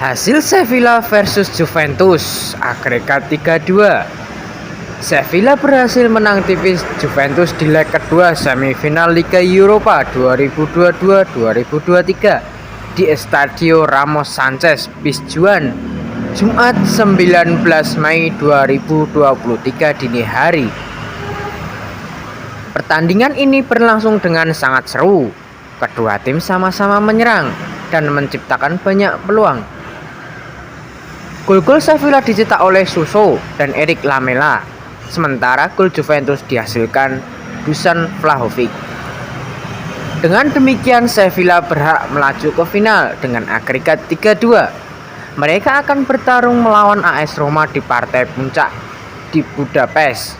Hasil Sevilla versus Juventus, agregat 3-2. Sevilla berhasil menang tipis Juventus di leg kedua semifinal Liga Eropa 2022-2023 di Estadio Ramos Sanchez Pizjuan, Jumat 19 Mei 2023 dini hari. Pertandingan ini berlangsung dengan sangat seru. Kedua tim sama-sama menyerang dan menciptakan banyak peluang. Gol-gol Sevilla dicetak oleh Suso dan Erik Lamela, sementara gol Juventus dihasilkan Dusan Vlahovic. Dengan demikian Sevilla berhak melaju ke final dengan agregat 3-2. Mereka akan bertarung melawan AS Roma di partai puncak di Budapest.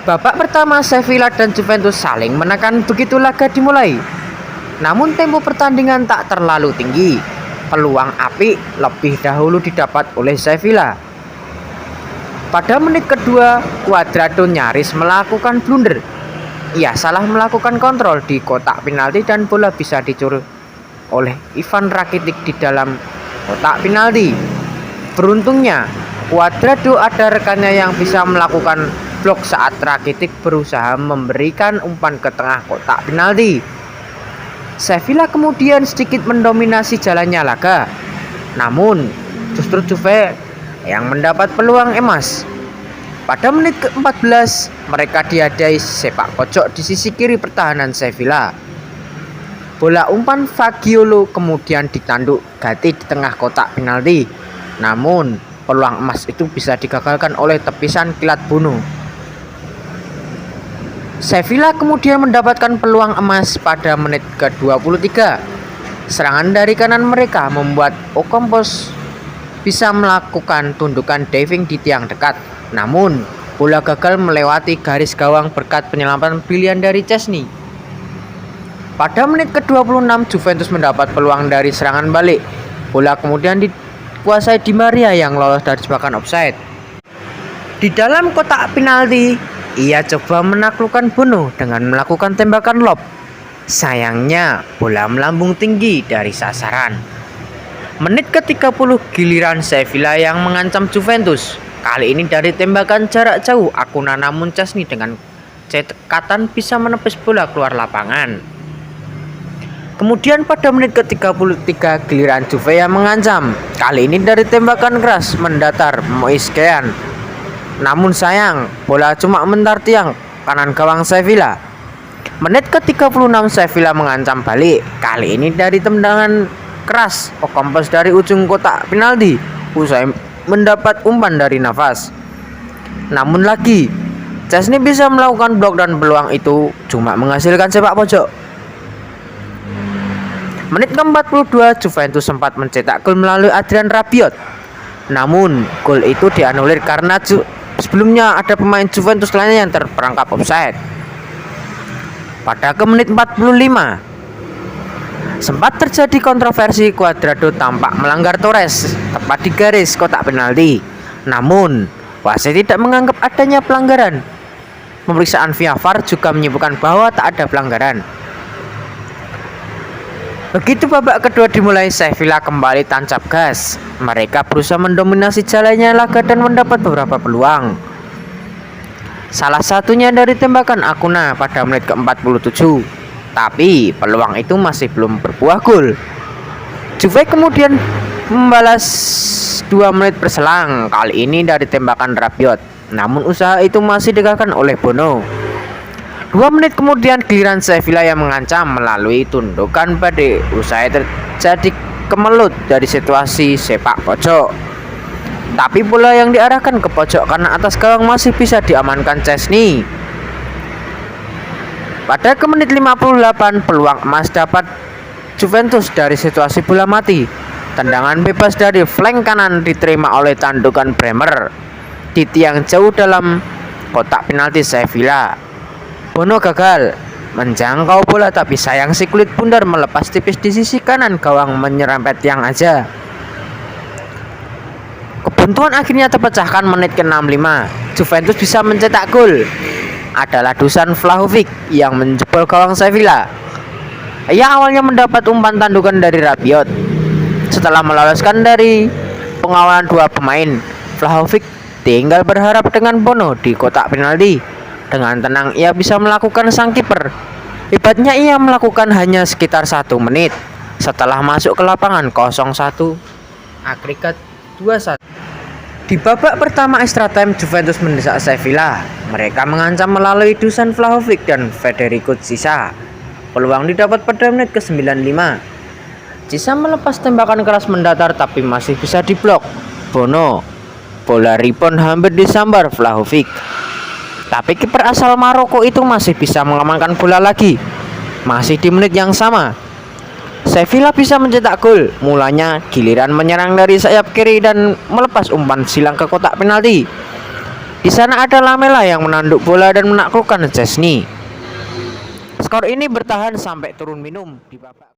Babak pertama Sevilla dan Juventus saling menekan begitu laga dimulai. Namun tempo pertandingan tak terlalu tinggi. Peluang apik lebih dahulu didapat oleh Sevilla. Pada menit kedua, Cuadrado nyaris melakukan blunder. Ia salah melakukan kontrol di kotak penalti dan bola bisa dicuri oleh Ivan Rakitic di dalam kotak penalti. Beruntungnya, Cuadrado ada rekannya yang bisa melakukan blok saat Rakitic berusaha memberikan umpan ke tengah kotak penalti. Sevilla kemudian sedikit mendominasi jalannya laga. Namun, justru Juve yang mendapat peluang emas. Pada menit ke-14, mereka dihadiahi sepak pojok di sisi kiri pertahanan Sevilla. Bola umpan Fagiolo kemudian ditanduk Gatti di tengah kotak penalti. Namun, peluang emas itu bisa digagalkan oleh tepisan kilat Bono. Sevilla kemudian mendapatkan peluang emas pada menit ke-23. Serangan dari kanan mereka membuat Ocampos bisa melakukan tundukan diving di tiang dekat. Namun, bola gagal melewati garis gawang berkat penyelamatan brilian dari Szczesny. Pada menit ke-26 Juventus mendapat peluang dari serangan balik. Bola kemudian dikuasai Di Maria yang lolos dari jebakan offside. Di dalam kotak penalti, ia coba menaklukkan Bono dengan melakukan tembakan lob. Sayangnya, bola melambung tinggi dari sasaran. Menit ke-30 giliran Sevilla yang mengancam Juventus. Kali ini dari tembakan jarak jauh, Acuna namun Szczesny dengan cekatan bisa menepis bola keluar lapangan. Kemudian pada menit ke-33 giliran Juve yang mengancam. Kali ini dari tembakan keras mendatar Moise Kean. Namun sayang, bola cuma mentar tiang kanan gawang Sevilla. Menit ke-36 Sevilla mengancam balik. Kali ini dari tendangan keras Ocampos dari ujung kotak penalti usai mendapat umpan dari Navas. Namun lagi, Szczesny bisa melakukan blok dan peluang itu cuma menghasilkan sepak pojok. Menit ke-42 Juventus sempat mencetak gol melalui Adrian Rabiot. Namun, gol itu dianulir karena sebelumnya ada pemain Juventus lainnya yang terperangkap offside. Pada menit 45, sempat terjadi kontroversi. Cuadrado tampak melanggar Torres tepat di garis kotak penalti. Namun, wasit tidak menganggap adanya pelanggaran. Pemeriksaan via VAR juga menyebutkan bahwa tak ada pelanggaran. Begitu babak kedua dimulai, Sevilla kembali tancap gas. Mereka berusaha mendominasi jalannya laga dan mendapat beberapa peluang. Salah satunya dari tembakan Acuna pada menit ke-47. Tapi peluang itu masih belum berbuah gol. Juve kemudian membalas 2 menit berselang, kali ini dari tembakan Rabiot. Namun usaha itu masih digagalkan oleh Bono. 2 menit kemudian giliran Sevilla yang mengancam melalui tundukan Bade usai terjadi kemelut dari situasi sepak pojok. Tapi bola yang diarahkan ke pojok karena atas gawang masih bisa diamankan Szczesny. Pada menit 58 peluang emas dapat Juventus dari situasi bola mati. Tendangan bebas dari flank kanan diterima oleh tandukan Bremer di tiang jauh dalam kotak penalti Sevilla. Bono gagal menjangkau bola tapi sayang si kulit bundar melepas tipis di sisi kanan gawang menyerempet tiang aja. Kebuntuan akhirnya terpecahkan menit ke-65. Juventus bisa mencetak gol. Adalah Dusan Vlahovic yang menjebol gawang Sevilla. Ia awalnya mendapat umpan tandukan dari Rabiot. Setelah meloloskan dari pengawalan dua pemain, Vlahovic tinggal berharap dengan Bono di kotak penalti. Dengan tenang ia bisa melakukan sang kiper. Hebatnya ia melakukan hanya sekitar 1 menit setelah masuk ke lapangan 0-1 agregat 2-1. Di babak pertama extra time, Juventus mendesak Sevilla. Mereka mengancam melalui Dusan Vlahovic dan Federico Chiesa. Peluang didapat pada menit ke-95. Chiesa melepas tembakan keras mendatar tapi masih bisa diblok Bono. Bola rebound hampir disambar Vlahovic, tapi kiper asal Maroko itu masih bisa mengamankan bola lagi. Masih di menit yang sama, Sevilla bisa mencetak gol. Mulanya giliran menyerang dari sayap kiri dan melepas umpan silang ke kotak penalti. Di sana ada Lamela yang menanduk bola dan menaklukkan Szczesny. Skor ini bertahan sampai turun minum di babak